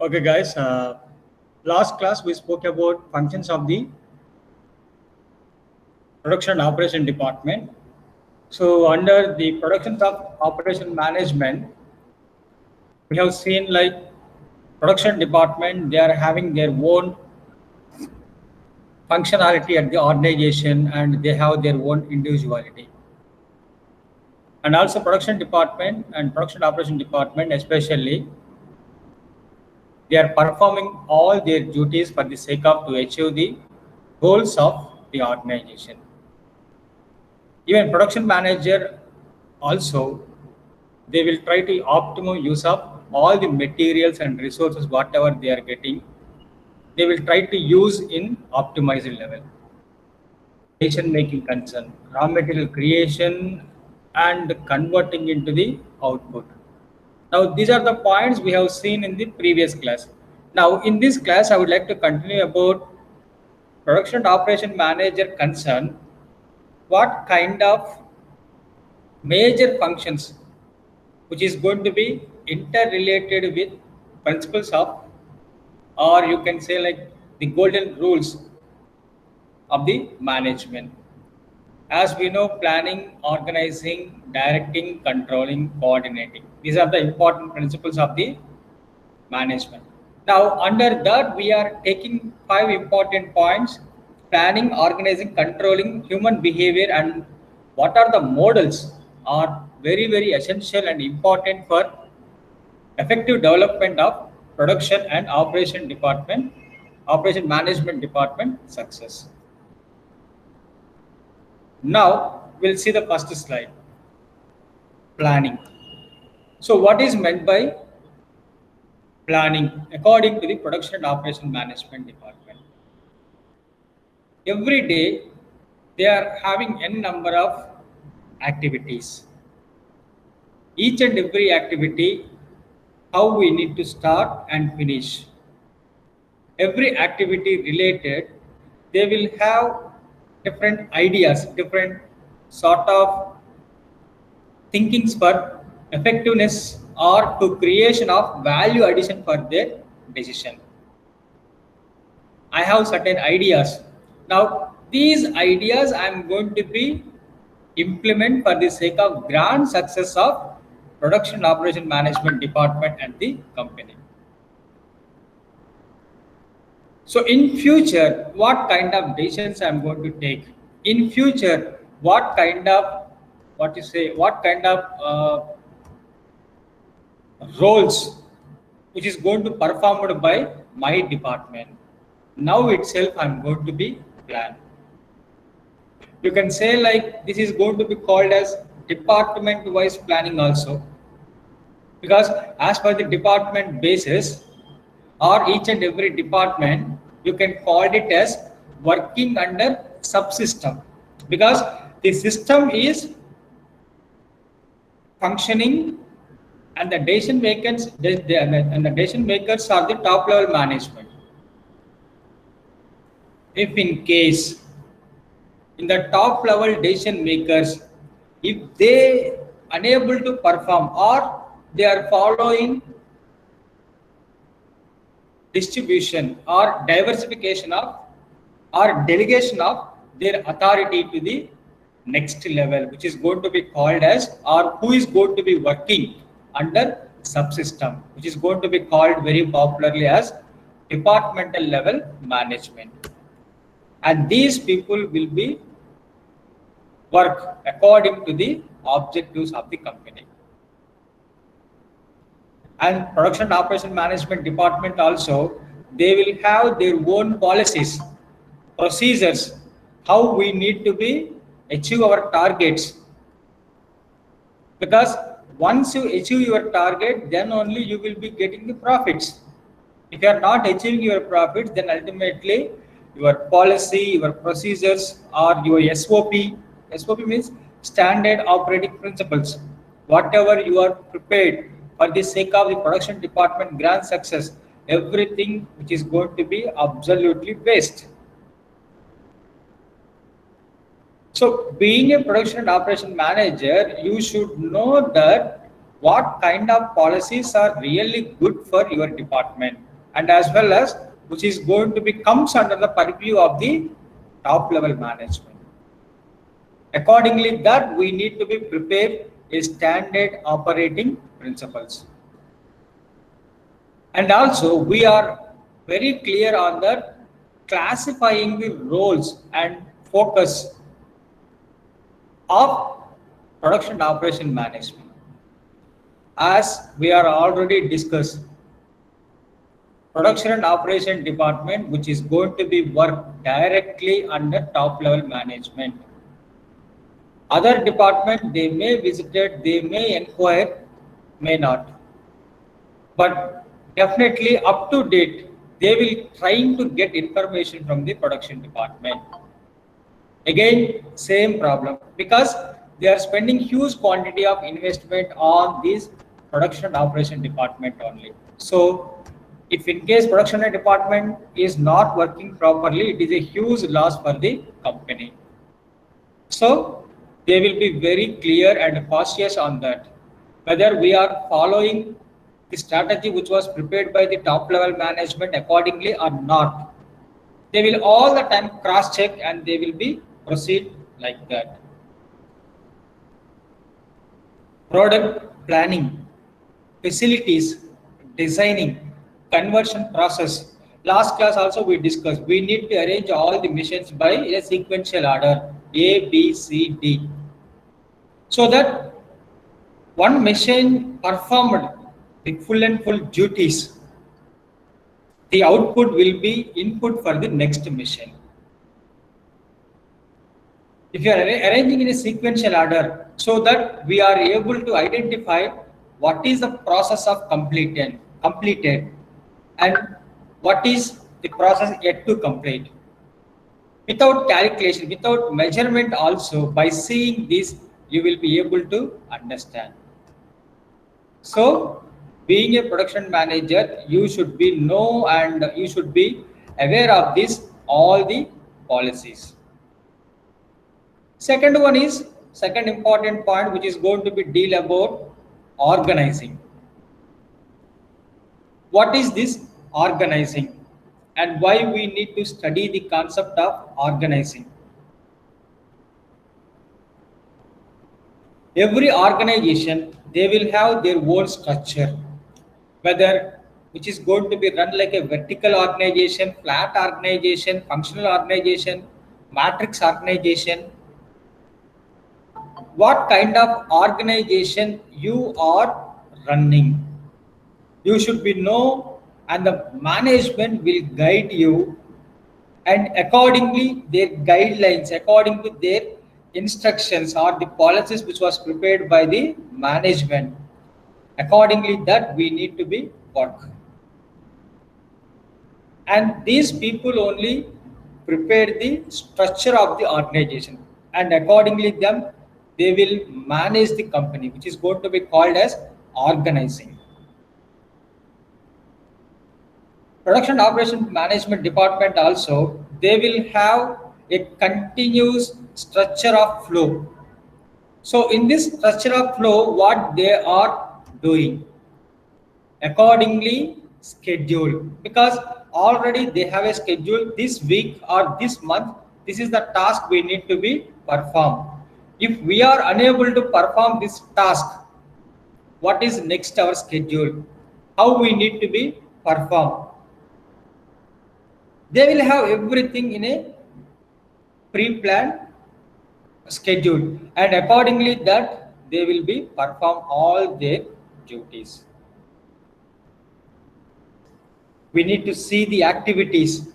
Okay, guys. Last class we spoke about functions of the production and operation department. So under the productions of operation management, we have seen like production department, they are having their own functionality at the organization and they have their own individuality. And also production department and production operation department especially, they are performing all their duties for the sake of to achieve the goals of the organization. Even production manager also, they will try to optimum use of all the materials and resources whatever they are getting. They will try to use in optimized level. Decision making concern, raw material creation and converting into the output. Now these are the points we have seen in the previous class. Now in this class I would like to continue about production and operation manager concern. What kind of major functions which is going to be interrelated with principles of, or you can say like the golden rules of the management. As we know, planning, organizing, directing, controlling, coordinating. These are the important principles of the management. Now, under that, we are taking 5 important points: planning, organizing, controlling, human behavior, and what are the models are very, very essential and important for effective development of production and operation management department success. Now, we'll see the first slide, planning. So, what is meant by planning according to the production and operation management department? Every day they are having n number of activities. Each and every activity, how we need to start and finish. Every activity related, they will have different ideas, different sort of thinkings for effectiveness or to creation of value addition for their decision. I have certain ideas. Now these ideas I am going to be implement for the sake of grand success of production operation management department and the company. So in future, what kind of decisions I am going to take? In future, what kind of roles which is going to performed by my department. Now itself I am going to be planned. You can say like this is going to be called as department wise planning also, because as per the department basis or each and every department, you can call it as working under subsystem, because the system is functioning and the decision makers are the top level management. If in case in the top level decision makers, if they unable to perform or they are following distribution or diversification of or delegation of their authority to the next level, which is going to be called as, or who is going to be working under subsystem, which is going to be called very popularly as departmental level management. And these people will be work according to the objectives of the company. And production and operation management department also, they will have their own policies, procedures, how we need to be achieve our targets. Because once you achieve your target, then only you will be getting the profits. If you are not achieving your profits, then ultimately your policy, your procedures, or your SOP means standard operating principles. Whatever you are prepared for the sake of the production department grand success, everything which is going to be absolutely waste. So being a production and operation manager, you should know that what kind of policies are really good for your department, and as well as which is going to be comes under the purview of the top level management. Accordingly, that we need to be prepared a standard operating principles. And also we are very clear on that classifying the roles and focus of production operation management. As we are already discussed, production and operation department which is going to be work directly under top level management. Other department they may visit it, they may inquire, may not. But definitely up to date, they will trying to get information from the production department. Again, same problem because they are spending huge quantity of investment on this production and operation department only. So if in case production department is not working properly, it is a huge loss for the company. So they will be very clear and cautious on that, whether we are following the strategy which was prepared by the top level management accordingly or not. They will all the time cross check and they will be proceed like that. Product planning, facilities, designing, conversion process. Last class also we discussed, we need to arrange all the missions by a sequential order A, B, C, D. So that one machine performed the full and full duties, the output will be input for the next machine. If you are arranging in a sequential order, so that we are able to identify what is the process of completed and what is the process yet to complete. Without calculation, without measurement also, by seeing this, you will be able to understand. So, being a production manager, you should be know and you should be aware of this, all the policies. Second one is, second important point which is going to be deal about organizing. What is this organizing and why we need to study the concept of organizing? Every organization, they will have their own structure, whether which is going to be run like a vertical organization, flat organization, functional organization, matrix organization. What kind of organization you are running, you should be know, and the management will guide you, and accordingly their guidelines, according to their instructions or the policies which was prepared by the management, accordingly that we need to be work. And these people only prepare the structure of the organization, and accordingly them they will manage the company, which is going to be called as organizing. Production operation management department also, they will have a continuous structure of flow. So in this structure of flow, what they are doing, accordingly schedule, because already they have a schedule this week or this month, this is the task we need to be performed. If we are unable to perform this task, what is next our schedule, how we need to be performed? They will have everything in a pre-planned schedule, and accordingly that they will be perform all their duties. We need to see the activities.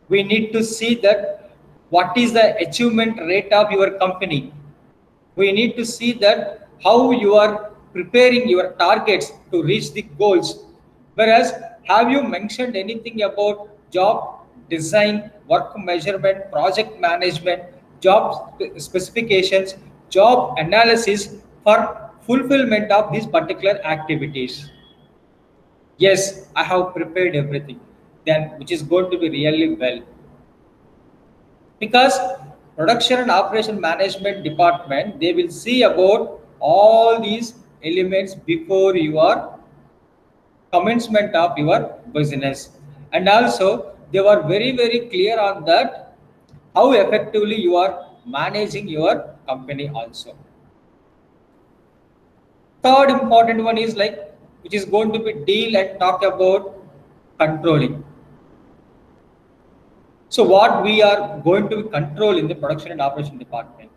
We need to see that what is the achievement rate of your company. We need to see that how you are preparing your targets to reach the goals. Whereas, have you mentioned anything about job design, work measurement, project management, job specifications, job analysis for fulfillment of these particular activities? Yes, I have prepared everything, then which is going to be really well. Because production and operation management department, they will see about all these elements before you are commencement of your business. And also they were very clear on that how effectively you are managing your company also. Third important one is like, which is going to be deal and talk about controlling. So what we are going to control in the production and operation department,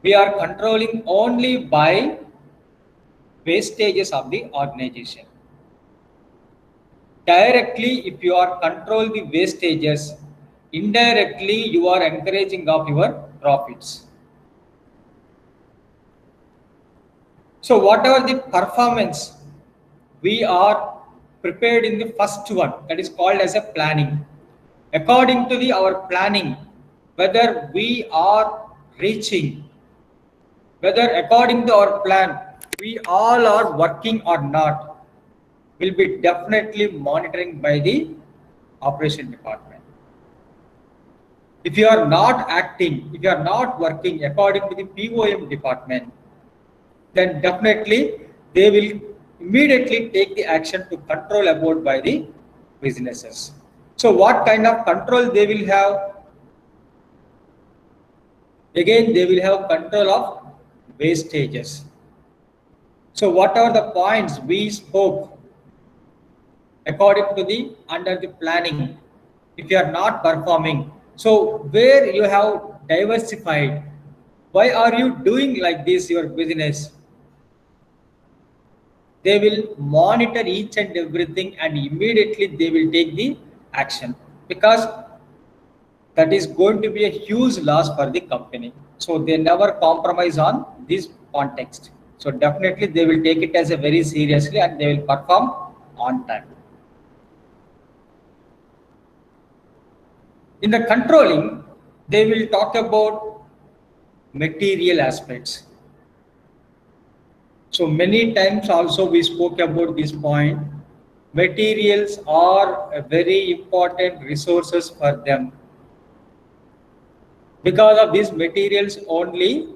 we are controlling only by wastages of the organization. Directly, if you are control the wastages, indirectly you are encouraging of your profits. So whatever the performance we are prepared in the first one, that is called as a planning. According to the our planning, whether we are reaching, whether according to our plan we all are working or not, will be definitely monitoring by the operation department. If you are not acting, if you are not working according to the POM department, then definitely they will immediately take the action to control about by the businesses. So what kind of control they will have? Again, they will have control of wastages. So what are the points we spoke according to the under the planning? If you are not performing, so where you have diversified, why are you doing like this your business? They will monitor each and everything and immediately they will take the action, because that is going to be a huge loss for the company. So they never compromise on this context. So definitely they will take it as a very seriously and they will perform on time. In the controlling, they will talk about material aspects. So many times also we spoke about this point. Materials are a very important resources for them. Because of these materials only,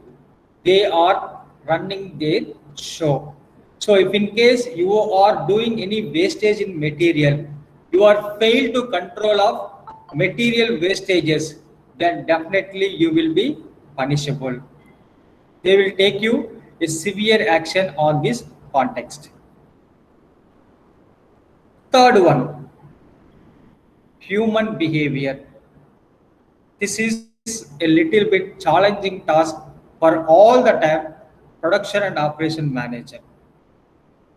they are running their show. So if in case you are doing any wastage in material, you are failed to control of material wastages, then definitely you will be punishable. They will take you a severe action on this context. Third one, human behavior. This is a little bit challenging task for all the time production and operation manager,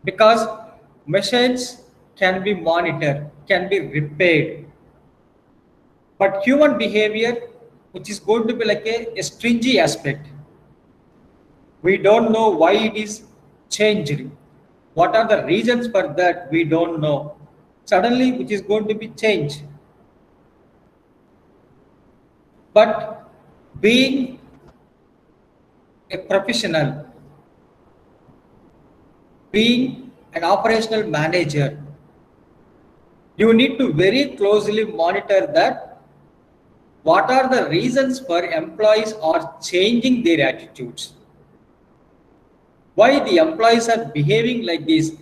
because machines can be monitored, can be repaired, but human behavior, which is going to be like a stringy aspect, we don't know why it is changed. What are the reasons for that? We don't know. Suddenly, which is going to be changed. But being a professional, being an operational manager, you need to very closely monitor that what are the reasons for employees are changing their attitudes. Why the employees are behaving like this?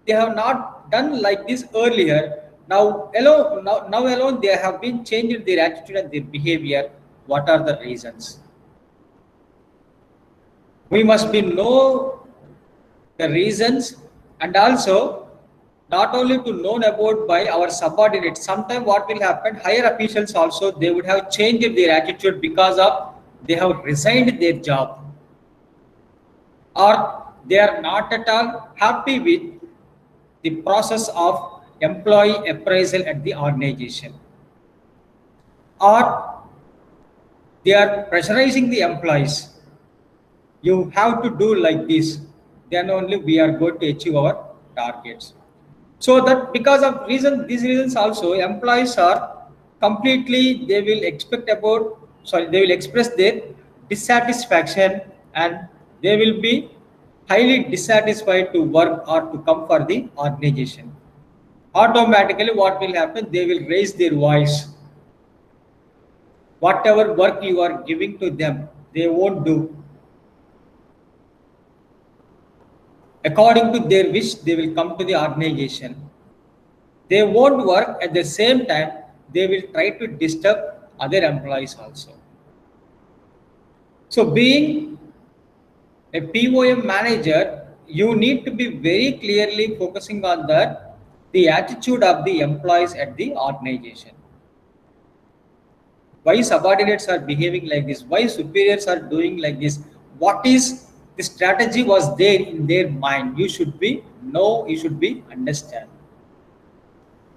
They have not done like this earlier. Now alone they have been changing their attitude and their behavior. What are the reasons? We must be know the reasons, and also not only to known about by our subordinates. Sometimes what will happen, higher officials also they would have changed their attitude because of they have resigned their job, or they are not at all happy with the process of employee appraisal at the organization, or they are pressurizing the employees. You have to do like this, then only we are going to achieve our targets. So that because of these reasons also employees are completely, they will they will express their dissatisfaction, and they will be highly dissatisfied to work or to come for the organization. Automatically what will happen, they will raise their voice. Whatever work you are giving to them, they won't do. According to their wish, they will come to the organization. They won't work at the same time, they will try to disturb other employees also. So being a POM manager, you need to be very clearly focusing on that, the attitude of the employees at the organization. Why subordinates are behaving like this? Why superiors are doing like this? What is the strategy was there in their mind? You should be know, you should be understand.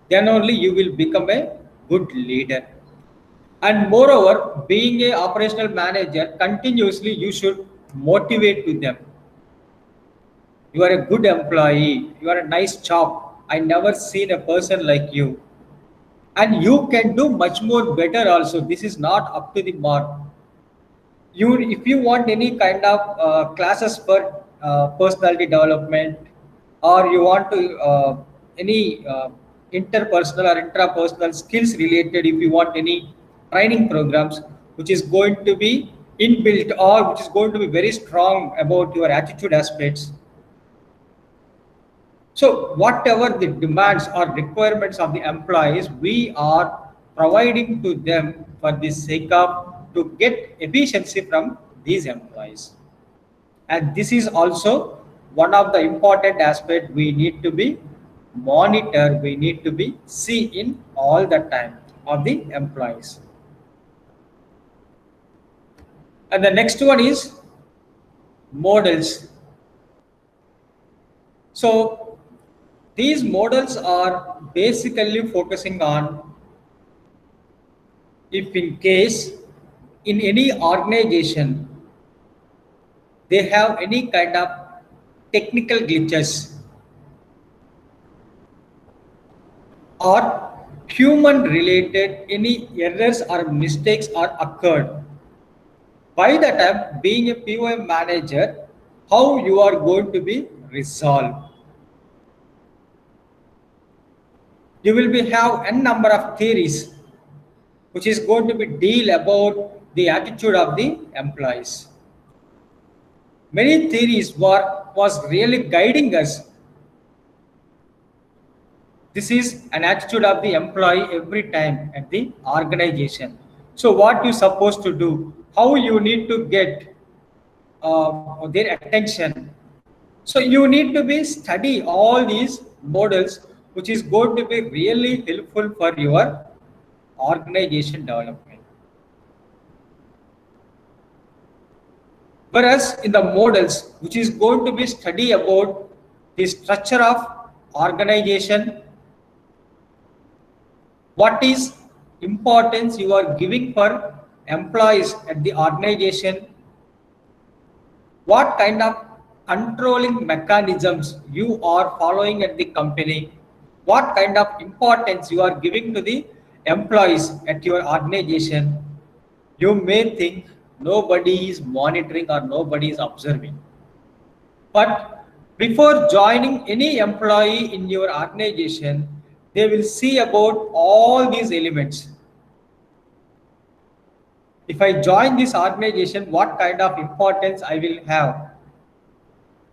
Then only you will become a good leader. And moreover, being a operational manager, continuously you should motivate to them. You are a good employee. You are a nice chap. I never seen a person like you. And you can do much more better also. This is not up to the mark. You, if you want any kind of classes for personality development, or you want to any interpersonal or intrapersonal skills related, if you want any training programs which is going to be inbuilt or which is going to be very strong about your attitude aspects, so whatever the demands or requirements of the employees, we are providing to them for the sake of to get efficiency from these employees. And this is also one of the important aspects we need to be monitor, we need to be see in all the time of the employees. And the next one is models. So these models are basically focusing on if in case in any organization they have any kind of technical glitches or human related any errors or mistakes are occurred, by the time being a POM manager, how you are going to be resolved. You will be have n number of theories which is going to be deal about the attitude of the employees. Many theories was really guiding us. This is an attitude of the employee every time at the organization. So what you supposed to do, how you need to get their attention. So you need to be study all these models which is going to be really helpful for your organization development. Whereas in the models, which is going to be study about the structure of organization, what is importance you are giving for employees at the organization, what kind of controlling mechanisms you are following at the company, what kind of importance you are giving to the employees at your organization. You may think nobody is monitoring or nobody is observing. But before joining any employee in your organization, they will see about all these elements. If I join this organization, what kind of importance I will have?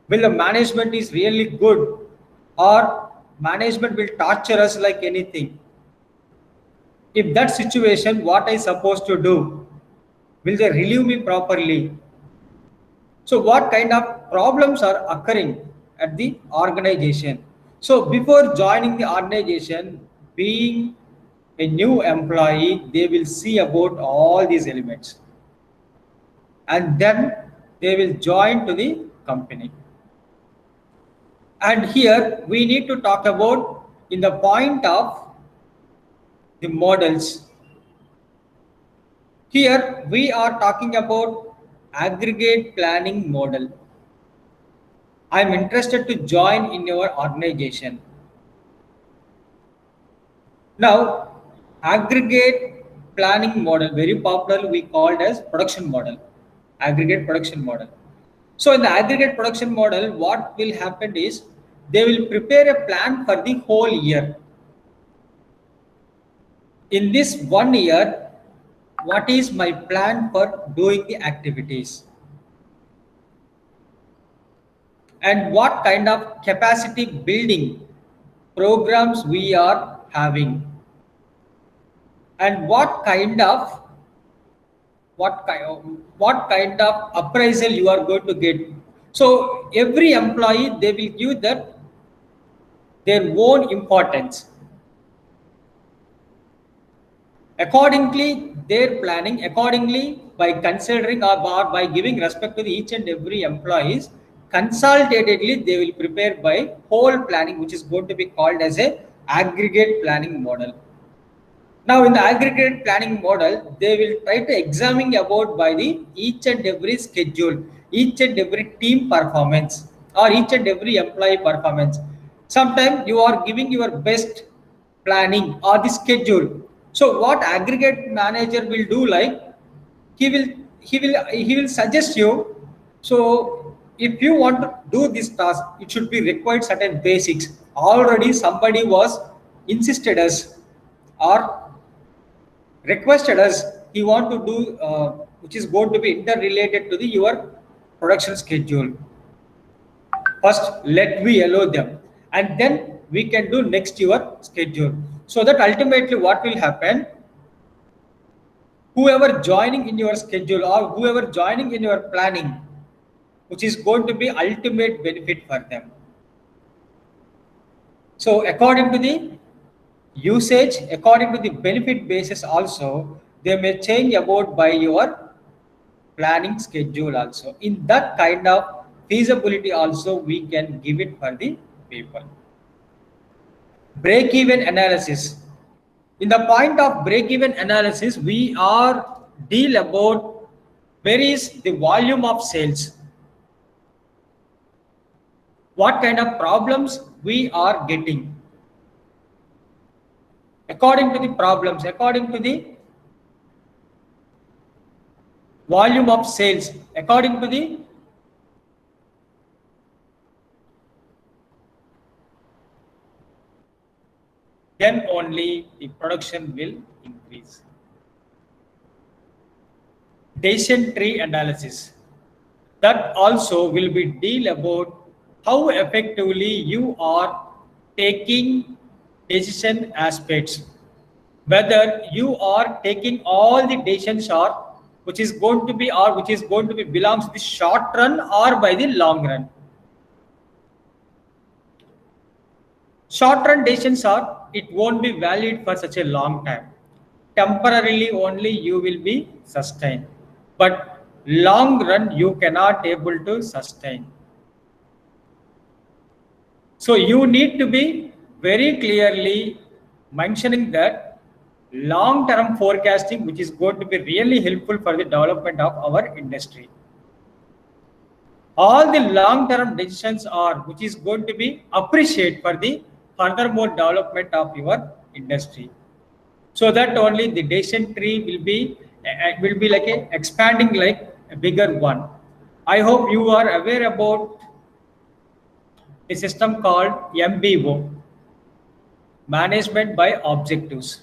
Will the management is really good or management will torture us like anything? If that situation, what I supposed to do? Will they relieve me properly? So what kind of problems are occurring at the organization? So before joining the organization, being a new employee, they will see about all these elements. And then they will join to the company. And here we need to talk about in the point of the models. Here we are talking about aggregate planning model. I'm interested to join in your organization. Now, aggregate planning model, very popular, we called as production model, aggregate production model. So in the aggregate production model, what will happen is they will prepare a plan for the whole year. In this 1 year, what is my plan for doing the activities? and what kind of capacity building programs we are having, and what kind of appraisal you are going to get. So every employee, they will give that their own importance. Accordingly, their planning accordingly, by considering or by giving respect to each and every employees, consolidatedly they will prepare by whole planning, which is going to be called as a aggregate planning model. Now, in the aggregate planning model, they will try to examine about by the each and every schedule, each and every team performance, or each and every employee performance. Sometimes you are giving your best planning or the schedule. So, what aggregate manager will do, like he will he will suggest you. So, if you want to do this task, it should be required certain basics. Already somebody was insisted us or requested us, he want to do which is going to be interrelated to the your production schedule. First let we allow them, and then we can do next your schedule. So that ultimately what will happen, whoever joining in your schedule or whoever joining in your planning, which is going to be ultimate benefit for them. So according to the usage, according to the benefit basis also, they may change about by your planning schedule also. In that kind of feasibility also, we can give it for the people. Break even analysis. In the point of break even analysis, we are deal about where is the volume of sales, what kind of problems we are getting. According to the problems, according to the volume of sales, according to the then only the production will increase. Decision tree analysis. That also will be deal about how effectively you are taking decision aspects, whether you are taking all the decisions or which is going to be or which is going to be belongs to the short run or by the long run. Short run decisions are, it won't be valid for such a long time. Temporarily only you will be sustained, but long run you cannot able to sustain. So you need to be very clearly mentioning that long term forecasting, which is going to be really helpful for the development of our industry. All the long term decisions are which is going to be appreciated for the furthermore development of your industry. So that only the decision tree will be like a expanding like a bigger one. I hope you are aware about a system called MBO, management by objectives.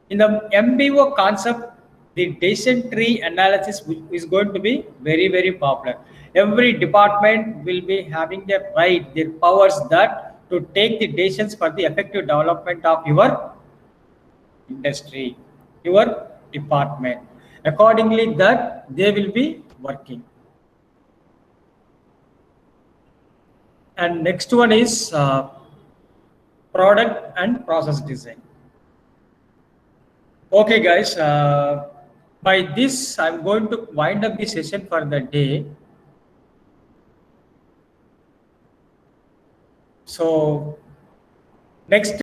In the MBO concept, the decision tree analysis is going to be very, very popular. Every department will be having their right, their powers that to take the decisions for the effective development of your industry, your department. Accordingly, that they will be working. And next one is product and process design. Okay, guys. By this, I'm going to wind up the session for the day. So, next